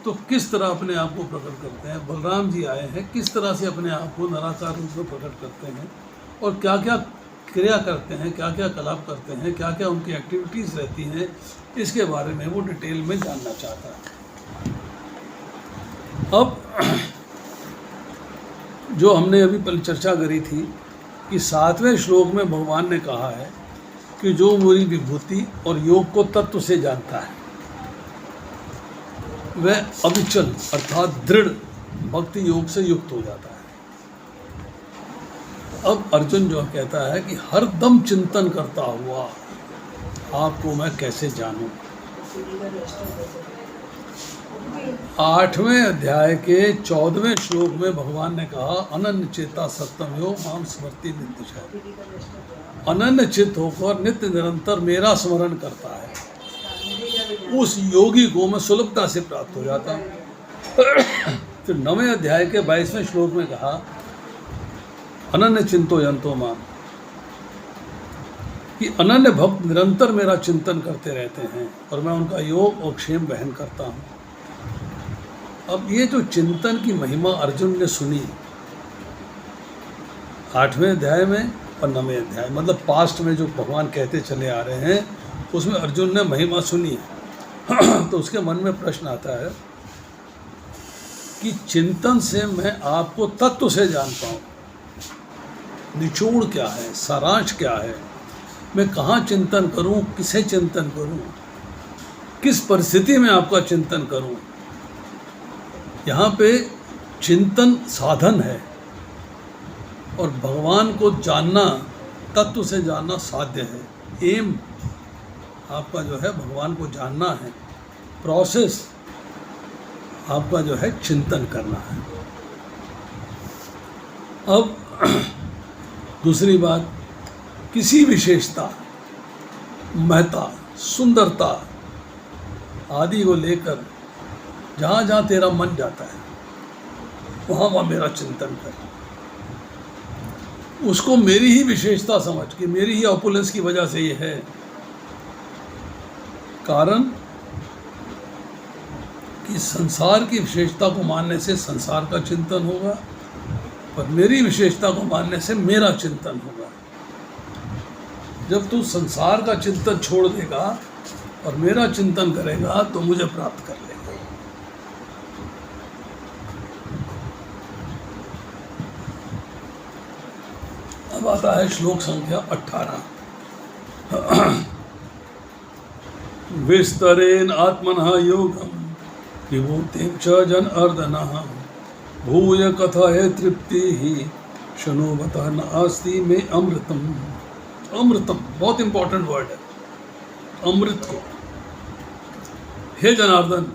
Speaker 1: तो किस तरह अपने आप को प्रकट करते हैं? बलराम जी आए हैं, किस तरह से अपने आप को निराकार रूप में प्रकट करते हैं और क्या क्या क्रिया करते हैं, क्या क्या कलाप करते हैं, क्या क्या उनकी एक्टिविटीज़ रहती हैं, इसके बारे में वो डिटेल में जानना चाहता है। अब जो हमने अभी पहले चर्चा करी थी कि 7वें श्लोक में भगवान ने कहा है कि जो मेरी विभूति और योग को तत्व से जानता है वह अविचल अर्थात दृढ़ भक्ति योग से युक्त हो जाता है। अब अर्जुन जो कहता है कि हर दम चिंतन करता हुआ आपको मैं कैसे जानूं। 8वें अध्याय के 14वें श्लोक में भगवान ने कहा अनन्य चेता सत्यम यो माम स्मृति नित्य। अनन्य चित्त होकर नित्य निरंतर मेरा स्मरण करता है, उस योगी को मैं सुलभता से प्राप्त हो जाता हूँ। तो 9वें अध्याय के 22वें श्लोक में कहा अनन्य चिंतो यंतो माम, कि अनन्य भक्त निरंतर मेरा चिंतन करते रहते हैं और मैं उनका योग और क्षेम वहन करता हूँ। अब ये जो चिंतन की महिमा अर्जुन ने सुनी 8वें अध्याय में और 9वें अध्याय, मतलब पास्ट में जो भगवान कहते चले आ रहे हैं उसमें अर्जुन ने महिमा सुनी है। तो उसके मन में प्रश्न आता है कि चिंतन से मैं आपको तत्व से जान पाऊँ, निचोड़ क्या है, सारांश क्या है, मैं कहाँ चिंतन करूँ, किसे चिंतन करूँ, किस परिस्थिति में आपका चिंतन करूँ। यहाँ पे चिंतन साधन है और भगवान को जानना, तत्व से जानना साध्य है। एम आपका जो है भगवान को जानना है, प्रोसेस आपका जो है चिंतन करना है। अब दूसरी बात, किसी विशेषता, महत्ता, सुंदरता आदि को लेकर जहाँ जहाँ तेरा मन जाता है वहाँ वहाँ मेरा चिंतन कर, उसको मेरी ही विशेषता समझ के, मेरी ही ऑपुलेंस की वजह से ये है कारण कि संसार की विशेषता को मानने से संसार का चिंतन होगा और मेरी विशेषता को मानने से मेरा चिंतन होगा। जब तू संसार का चिंतन छोड़ देगा और मेरा चिंतन करेगा तो मुझे प्राप्त कर लेगा। अब आता है श्लोक संख्या 18। विस्तरेण आत्मनः योगम विभूतिं च जनार्दनः भूय कथय तृप्ति ही शृणुवतः नास्ति में अमृतम। अमृतम बहुत इंपॉर्टेंट वर्ड है, अमृत को। हे जनार्दन,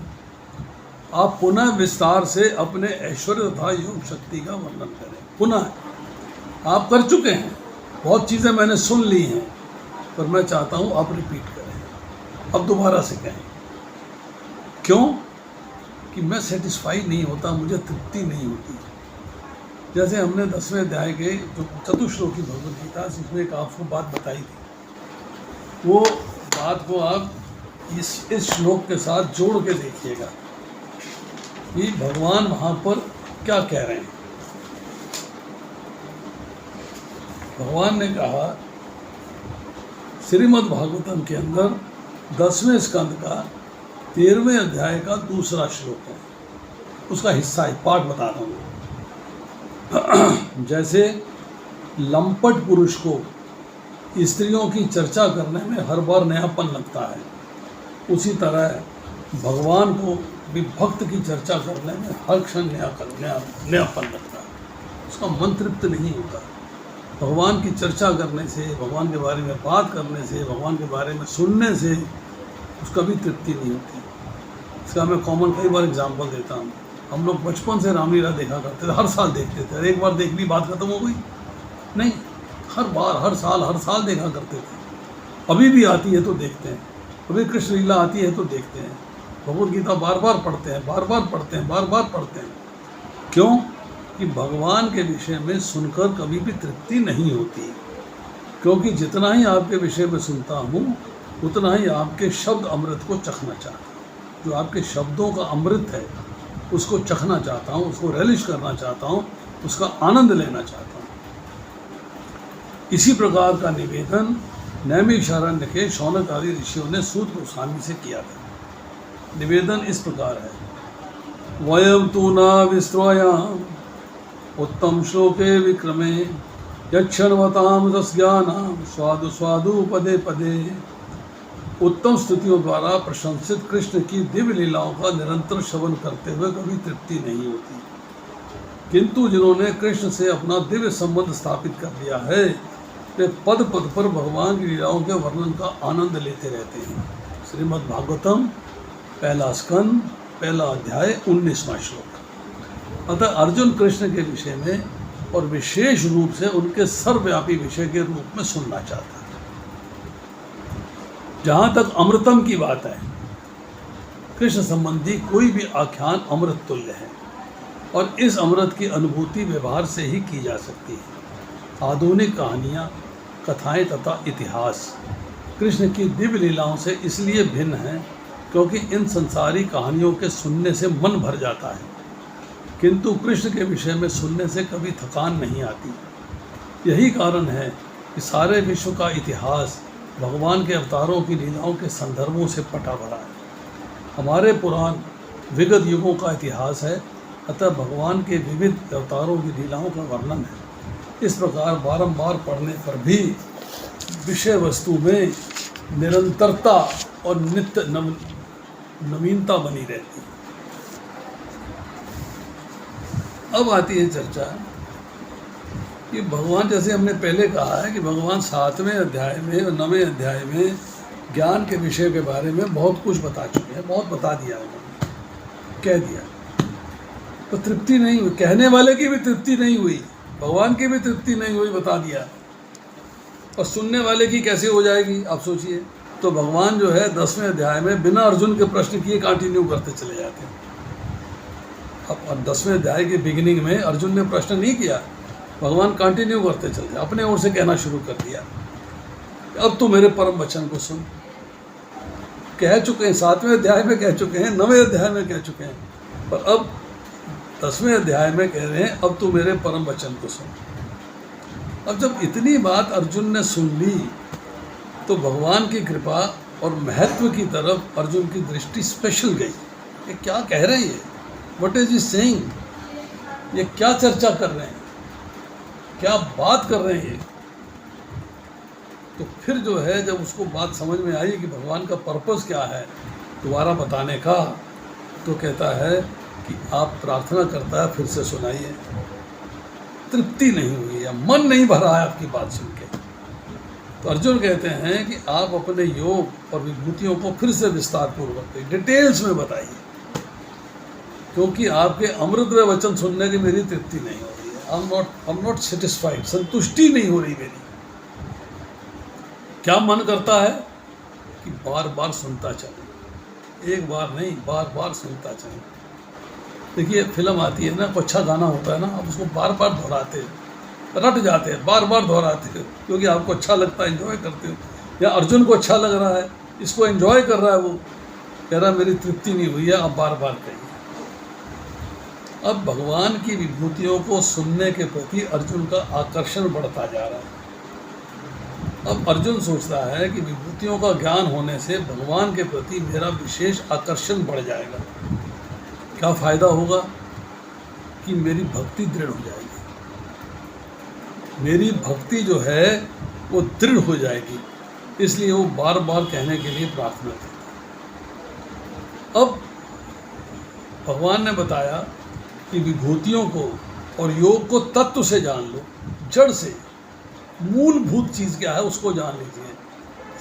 Speaker 1: आप पुनः विस्तार से अपने ऐश्वर्य तथा योग शक्ति का वर्णन करें। पुनः आप कर चुके हैं, बहुत चीज़ें मैंने सुन ली हैं, पर मैं चाहता हूँ आप रिपीट करें, अब दोबारा से कहें। क्यों? कि मैं सेटिस्फाई नहीं होता, मुझे तृप्ति नहीं होती। जैसे हमने 10वें अध्याय के जो चतुश्लोकी भगवद गीता जिसमें एक आपको बात बताई थी, वो बात को आप इस श्लोक के साथ जोड़ के देखिएगा कि भगवान वहाँ पर क्या कह रहे हैं। भगवान ने कहा श्रीमद् भागवतम के अंदर 10वें स्कंद का 13वें अध्याय का दूसरा श्लोक है, उसका हिस्सा है, पाठ बता रहा हूँ। जैसे लंपट पुरुष को स्त्रियों की चर्चा करने में हर बार नयापन लगता है, उसी तरह भगवान को भी भक्त की चर्चा करने में हर क्षण नयापन लगता है, उसका मन तृप्त नहीं होता। भगवान की चर्चा करने से, भगवान के बारे में बात करने से, भगवान के बारे में सुनने से उसका भी तृप्ति नहीं होती। इसका मैं कॉमन कई बार एग्जाम्पल देता हूँ। हम लोग बचपन से रामलीला देखा करते थे, हर साल देखते थे। एक बार देख ली बात खत्म हो गई? नहीं, हर बार, हर साल देखा करते थे। अभी भी आती है तो देखते हैं, अभी कृष्ण लीला आती है तो देखते हैं, भगवद गीता बार बार पढ़ते हैं, बार बार पढ़ते हैं, बार बार पढ़ते हैं। क्यों? कि भगवान के विषय में सुनकर कभी भी तृप्ति नहीं होती, क्योंकि जितना ही आपके विषय में सुनता हूँ उतना ही आपके शब्द अमृत को चखना चाहता हूँ। जो आपके शब्दों का अमृत है उसको चखना चाहता हूँ, उसको रेलिश करना चाहता हूँ, उसका आनंद लेना चाहता हूँ। इसी प्रकार का निवेदन नैमिषारण्य के शौनक आदि ऋषियों ने सूत गोस्वामी से किया था। निवेदन इस प्रकार है, वयम तू न विस्त्रोयाम उत्तम श्लोके विक्रमे यक्षणवताम रसज्ञानाम स्वादु स्वादु पदे पदे। उत्तम स्तुतियों द्वारा प्रशंसित कृष्ण की दिव्य लीलाओं का निरंतर श्रवण करते हुए कभी तृप्ति नहीं होती, किंतु जिन्होंने कृष्ण से अपना दिव्य संबंध स्थापित कर लिया है वे पद पद पर भगवान की लीलाओं के वर्णन का आनंद लेते रहते हैं। श्रीमद् भागवतम पहला स्कंद पहला अध्याय 19वां श्लोक। अतः अर्जुन कृष्ण के विषय में और विशेष रूप से उनके सर्वव्यापी विषय के रूप में सुनना चाहता है। जहाँ तक अमृतम की बात है, कृष्ण संबंधी कोई भी आख्यान अमृत तुल्य है और इस अमृत की अनुभूति व्यवहार से ही की जा सकती है। आधुनिक कहानियाँ, कथाएं तथा इतिहास कृष्ण की दिव्य लीलाओं से इसलिए भिन्न हैं क्योंकि इन संसारी कहानियों के सुनने से मन भर जाता है, किंतु कृष्ण के विषय में सुनने से कभी थकान नहीं आती। यही कारण है कि सारे विश्व का इतिहास भगवान के अवतारों की लीलाओं के संदर्भों से पटा भरा है। हमारे पुराण विगत युगों का इतिहास है, अतः भगवान के विविध अवतारों की लीलाओं का वर्णन है। इस प्रकार बारंबार पढ़ने पर भी विषय वस्तु में निरंतरता और नित्य नवीनता बनी रहती है। अब आती है चर्चा कि भगवान, जैसे हमने पहले कहा है कि भगवान 7वें अध्याय में और 9वें अध्याय में ज्ञान के विषय के बारे में बहुत कुछ बता चुके हैं, बहुत बता दिया उन्होंने, कह दिया, तो तृप्ति नहीं हुई। कहने वाले की भी तृप्ति नहीं हुई, भगवान की भी तृप्ति नहीं हुई, बता दिया, और सुनने वाले की कैसे हो जाएगी आप सोचिए। तो भगवान जो है 10वें अध्याय में बिना अर्जुन के प्रश्न किए कंटिन्यू करते चले जाते हैं। अब 10वें अध्याय के बिगिनिंग में अर्जुन ने प्रश्न नहीं किया, भगवान कंटिन्यू करते चलते, अपने ओर से कहना शुरू कर दिया, अब तो मेरे परम वचन को सुन। कह चुके हैं, 7वें अध्याय में कह चुके हैं, 9वें अध्याय में कह चुके हैं, पर अब 10वें अध्याय में कह रहे हैं अब तू मेरे परम वचन को सुन। अब जब इतनी बात अर्जुन ने सुन ली तो भगवान की कृपा और महत्व की तरफ अर्जुन की दृष्टि स्पेशल गई। ये क्या कह रहे हैं, व्हाट इज ही सेइंग, ये क्या चर्चा कर रहे हैं, क्या बात कर रहे हैं। तो फिर जो है जब उसको बात समझ में आई कि भगवान का पर्पस क्या है दोबारा बताने का, तो कहता है कि आप प्रार्थना करता है फिर से सुनाइए, तृप्ति नहीं हुई है, मन नहीं भरा है आपकी बात सुन के। तो अर्जुन कहते हैं कि आप अपने योग और विभूतियों को फिर से विस्तार पूर्वक डिटेल्स में बताइए, क्योंकि आपके अमृतमय वचन सुनने की मेरी तृप्ति नहीं हो रही है। आई एम नॉट सेटिस्फाइड, संतुष्टि नहीं हो रही मेरी। क्या मन करता है कि बार बार सुनता चले, एक बार नहीं बार बार सुनता चले। देखिए फिल्म आती है ना, कोई अच्छा गाना होता है ना, आप उसको बार बार दोहराते हैं, रट जाते हैं, बार बार दोहराते हो क्योंकि आपको अच्छा लगता है, एंजॉय करते हो। या अर्जुन को अच्छा लग रहा है, इसको एंजॉय कर रहा है, वो कह रहा है मेरी तृप्ति नहीं हुई है, आप बार बार कहिए। अब भगवान की विभूतियों को सुनने के प्रति अर्जुन का आकर्षण बढ़ता जा रहा है। अब अर्जुन सोचता है कि विभूतियों का ज्ञान होने से भगवान के प्रति मेरा विशेष आकर्षण बढ़ जाएगा। क्या फ़ायदा होगा कि मेरी भक्ति दृढ़ हो जाएगी, मेरी भक्ति जो है वो दृढ़ हो जाएगी, इसलिए वो बार बार कहने के लिए प्रार्थना करता है। अब भगवान ने बताया कि विभूतियों को और योग को तत्व से जान लो, जड़ से, मूलभूत चीज़ क्या है उसको जान लीजिए,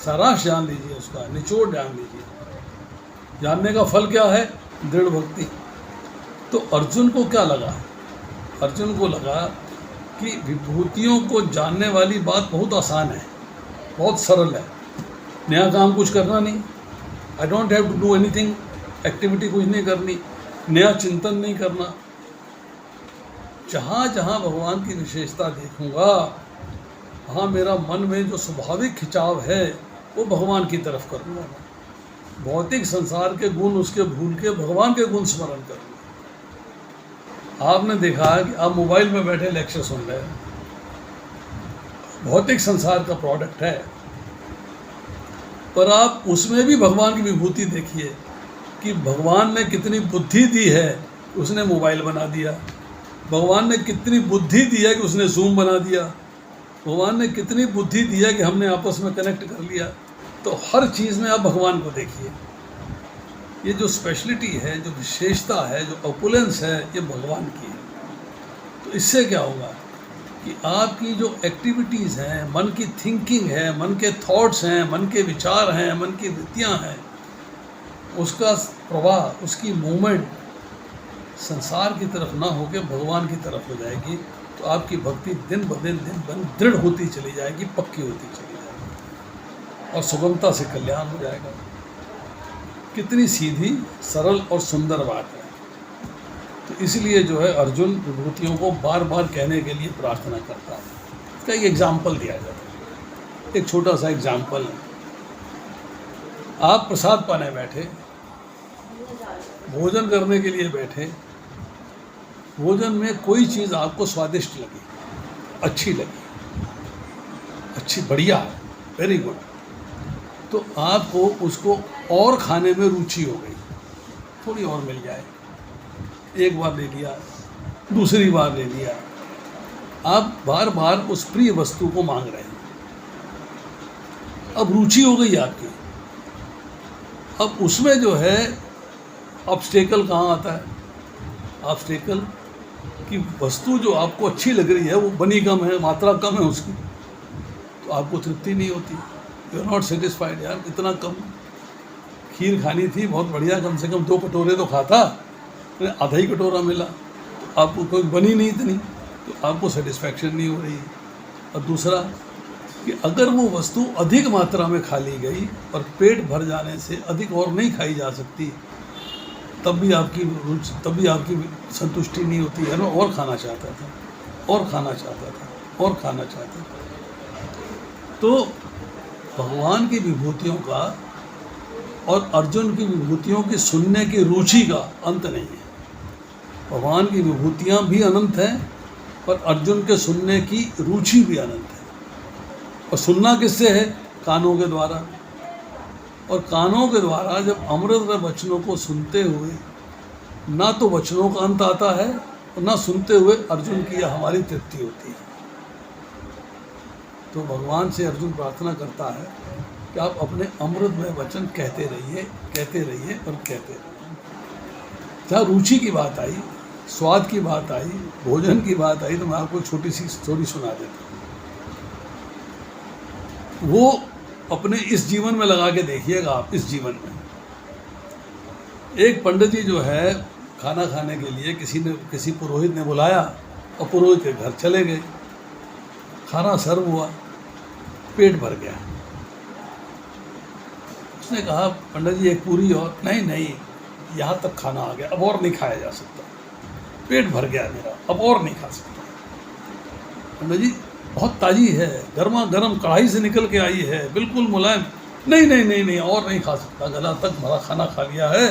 Speaker 1: सारांश जान लीजिए, उसका निचोड़ जान लीजिए। जानने का फल क्या है? दृढ़ भक्ति। तो अर्जुन को क्या लगा? अर्जुन को लगा कि विभूतियों को जानने वाली बात बहुत आसान है, बहुत सरल है, नया काम कुछ करना नहीं, I don't have to do anything, activity कुछ नहीं करनी, नया चिंतन नहीं करना, जहाँ जहाँ भगवान की विशेषता देखूँगा, वहाँ मेरा मन में जो स्वाभाविक खिंचाव है वो भगवान की तरफ करूँगा। मैं भौतिक संसार के गुण उसके भूल के भगवान के गुण स्मरण करूँगा। आपने देखा है कि आप मोबाइल में बैठे लेक्चर सुन रहे हैं, भौतिक संसार का प्रोडक्ट है, पर आप उसमें भी भगवान की विभूति देखिए कि भगवान ने कितनी बुद्धि दी है, उसने मोबाइल बना दिया। भगवान ने कितनी बुद्धि दी है कि उसने जूम बना दिया। भगवान ने कितनी बुद्धि दी है कि हमने आपस में कनेक्ट कर लिया। तो हर चीज़ में आप भगवान को देखिए। ये जो स्पेशलिटी है, जो विशेषता है, जो ऑपुलेंस है, ये भगवान की है। तो इससे क्या होगा कि आपकी जो एक्टिविटीज़ हैं, मन की थिंकिंग है, मन के थॉट्स हैं, मन के विचार हैं, मन की वृत्तियाँ हैं, उसका प्रवाह, उसकी मूवमेंट संसार की तरफ ना होकर भगवान की तरफ हो जाएगी। तो आपकी भक्ति दिन ब दिन दृढ़ होती चली जाएगी, पक्की होती चली जाएगी और सुगमता से कल्याण हो जाएगा। कितनी सीधी, सरल और सुंदर बात है। तो इसलिए जो है अर्जुन विभूतियों को बार बार कहने के लिए प्रार्थना करता है। इसका एक एग्जाम्पल दिया जाता है, एक छोटा सा एग्जाम्पल है। आप प्रसाद पाने बैठे, भोजन करने के लिए बैठे, भोजन में कोई चीज़ आपको स्वादिष्ट लगी, अच्छी लगी, अच्छी, बढ़िया है, वेरी गुड, तो आपको उसको और खाने में रुचि हो गई, थोड़ी और मिल जाए, एक बार ले लिया, दूसरी बार ले लिया, आप बार बार उस प्रिय वस्तु को मांग रहे हैं। अब रुचि हो गई आपकी। अब उसमें जो है ऑब्स्टेकल कहाँ आता है? ऑब्स्टेकल कि वस्तु जो आपको अच्छी लग रही है वो बनी कम है, मात्रा कम है उसकी, तो आपको तृप्ति नहीं होती। You are not satisfied. यार इतना कम, खीर खानी थी बहुत बढ़िया, कम से कम 2 कटोरे तो खाता, आधा ही कटोरा मिला, तो आपको कोई बनी नहीं इतनी, तो आपको सेटिस्फैक्शन नहीं हो रही। और दूसरा कि अगर वो वस्तु अधिक मात्रा में खा ली गई और पेट भर जाने से अधिक और नहीं खाई जा सकती, तब भी आपकी संतुष्टि नहीं होती है ना, और खाना चाहता था, और खाना चाहता था, और खाना चाहता था। तो भगवान की विभूतियों का और अर्जुन की विभूतियों की सुनने की रुचि का अंत नहीं है। भगवान की विभूतियाँ भी अनंत हैं, पर अर्जुन के सुनने की रुचि भी अनंत है। और सुनना किससे है? कानों के द्वारा। और कानों के द्वारा जब अमृत वचनों को सुनते हुए ना तो वचनों का अंत आता है और ना सुनते हुए अर्जुन की या हमारी तृप्ति होती है। तो भगवान से अर्जुन प्रार्थना करता है कि आप अपने अमृतमय वचन कहते रहिए, कहते रहिए और कहते रहिए। जहाँ रुचि की बात आई, स्वाद की बात आई, भोजन की बात आई, तो मैं आपको छोटी सी स्टोरी सुना देता हूँ। वो अपने इस जीवन में लगा के देखिएगा आप। इस जीवन में एक पंडित जी जो है खाना खाने के लिए किसी पुरोहित ने बुलाया और पुरोहित के घर चले गए। खाना सर्व हुआ, पेट भर गया। उसने कहा पंडित जी एक पूरी और। नहीं, यहाँ तक खाना आ गया, अब और नहीं खाया जा सकता, पेट भर गया मेरा, अब और नहीं खा सकता। पंडित जी बहुत ताज़ी है, गर्मा गर्म कढ़ाई से निकल के आई है, बिल्कुल मुलायम। नहीं, और नहीं खा सकता, गला तक भरा खाना खा लिया है,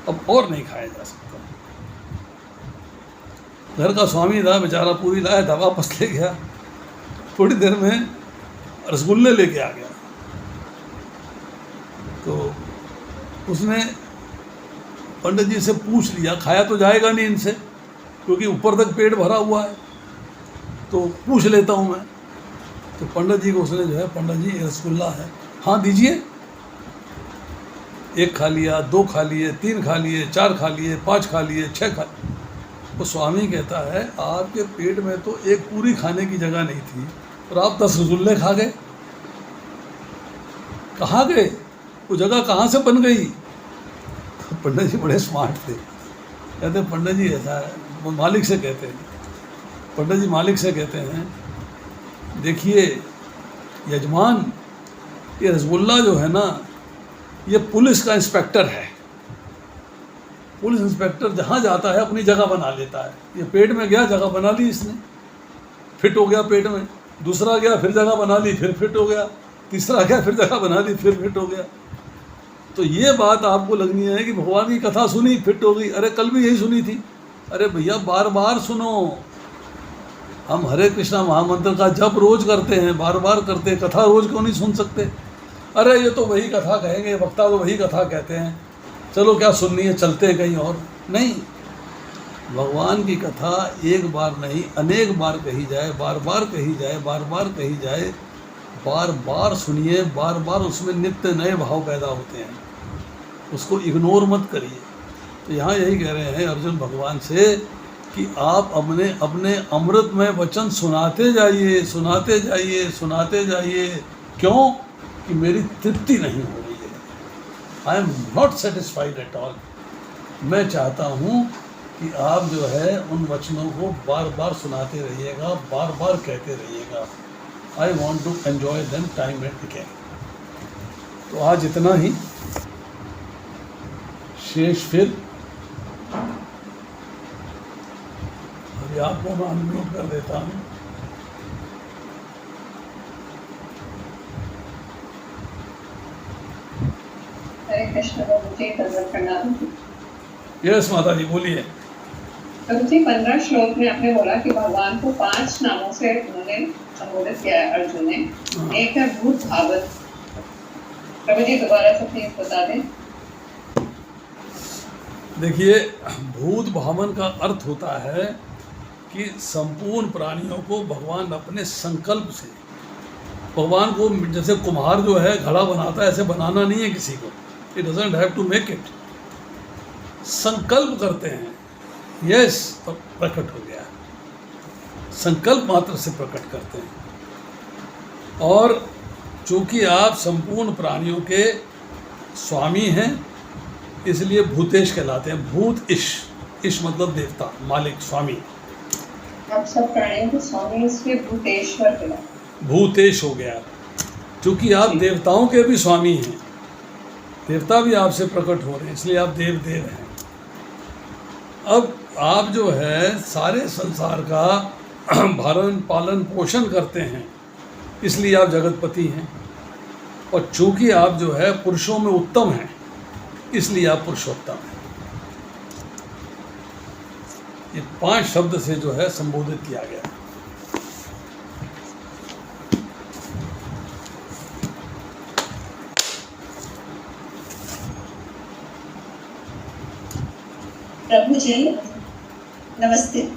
Speaker 1: अब और नहीं खाया जा सकता। घर का स्वामी था बेचारा, पूरी लाया था, वापस ले गया। थोड़ी देर में रसगुल्ले लेके आ गया। तो उसने पंडित जी से पूछ लिया, खाया तो जाएगा नहीं इनसे क्योंकि ऊपर तक पेट भरा हुआ है, तो पूछ लेता हूँ मैं। तो पंडित जी को उसने जो है, पंडित जी रसगुल्ला है, हाँ दीजिए। 1 खा लिया, 2 खा लिए, 3 खा लिए, 4 खा लिए, 5 खा लिए, 6 खा। वो स्वामी कहता है आपके पेट में तो एक पूरी खाने की जगह नहीं थी और आप 10 रसगुल्ले खा गए। कहाँ गए? वो जगह कहाँ से बन गई? तो पंडित जी बड़े स्मार्ट थे। कहते पंडित जी ऐसा है, वो मालिक से कहते हैं, पंडित जी मालिक से कहते हैं देखिए यजमान, ये रसगुल्ला जो है ना, ये पुलिस का इंस्पेक्टर है, पुलिस इंस्पेक्टर जहाँ जाता है अपनी जगह बना लेता है। ये पेट में गया, जगह बना ली इसने, फिट हो गया पेट में। दूसरा गया, फिर जगह बना ली, फिर फिट हो गया। तीसरा गया, फिर जगह बना ली, फिर फिट हो गया। तो ये बात आपको लगनी है कि भगवान की कथा सुनी, फिट हो गई। अरे कल भी यही सुनी थी। अरे भैया बार बार सुनो। हम हरे कृष्णा महामंत्र का जप रोज करते हैं, बार बार करते हैं, कथा रोज क्यों नहीं सुन सकते? अरे ये तो वही कथा कहेंगे, वक्ता तो वही कथा कहते हैं, चलो क्या सुननी है, चलते हैं कहीं और। नहीं, भगवान की कथा एक बार नहीं अनेक बार कही जाए, बार बार कही जाए, बार बार कही जाए, बार बार सुनिए, बार बार उसमें नित्य नए भाव पैदा होते हैं, उसको इग्नोर मत करिए। तो यहाँ यही कह रहे हैं अर्जुन भगवान से कि आप अपने अपने अमृतमय वचन सुनाते जाइए, सुनाते जाइए, सुनाते जाइए। क्यों? कि मेरी तृप्ति नहीं हो रही है। I am not satisfied at all. मैं चाहता हूँ कि आप जो है उन वचनों को बार बार सुनाते रहिएगा, बार बार कहते रहिएगा। I want to enjoy them time and again. तो आज इतना ही, शेष फिर अभी आपको मैं अनम्यूट कर देता हूँ।
Speaker 2: हरे कृष्ण प्रभु जी, दंडवत प्रणाम।
Speaker 1: यस माता जी बोलिए।
Speaker 2: प्रभु जी 15 श्लोक में आपने बोला कि भगवान को 5 नामों से उन्होंने संबोधित किया है अर्जुन ने। एक है भूत भावत। प्रभु जी दोबारा से प्लीज बता दें।
Speaker 1: देखिए, भूत भावन का अर्थ होता है कि संपूर्ण प्राणियों को भगवान अपने संकल्प से, भगवान को जैसे कुम्हार जो है घड़ा बनाता है, ऐसे बनाना नहीं है किसी को। It doesn't have to make it. संकल्प करते हैं, यस, तो प्रकट हो गया। संकल्प मात्र से प्रकट करते हैं। और चूंकि आप संपूर्ण प्राणियों के स्वामी हैं, इसलिए भूतेश कहलाते हैं। भूत ईश मतलब देवता, मालिक, स्वामी।
Speaker 2: आप सब प्राणियों के स्वामी, इसलिए भूतेश्वर कहलाते।
Speaker 1: भूतेश हो गया। चूंकि आप देवताओं के भी स्वामी हैं, देवता भी आपसे प्रकट हो रहे हैं, इसलिए आप देव हैं। अब आप जो है सारे संसार का भरण पालन पोषण करते हैं, इसलिए आप जगतपति हैं। और चूंकि आप जो है पुरुषों में उत्तम हैं, इसलिए आप पुरुषोत्तम हैं। ये 5 शब्द से जो है संबोधित किया गया।
Speaker 2: प्रभु जी नमस्ते।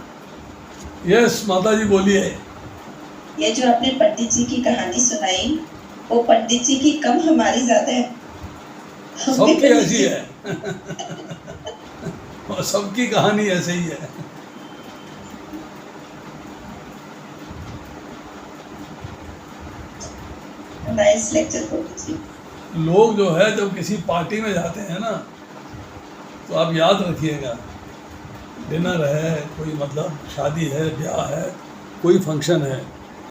Speaker 1: यस माता जी बोलिए।
Speaker 2: ये जो आपने पंडित जी की कहानी सुनाई, वो पंडित जी की कम हमारी ज्यादा है।
Speaker 1: सबकी ऐसी है। और सबकी कहानी ऐसे ही है।
Speaker 2: नाइस लेक्चर प्रभु जी।
Speaker 1: लोग जो है जब किसी पार्टी में जाते हैं ना, तो आप याद रखिएगा, डिनर है, कोई मतलब शादी है, ब्याह है, कोई फंक्शन है,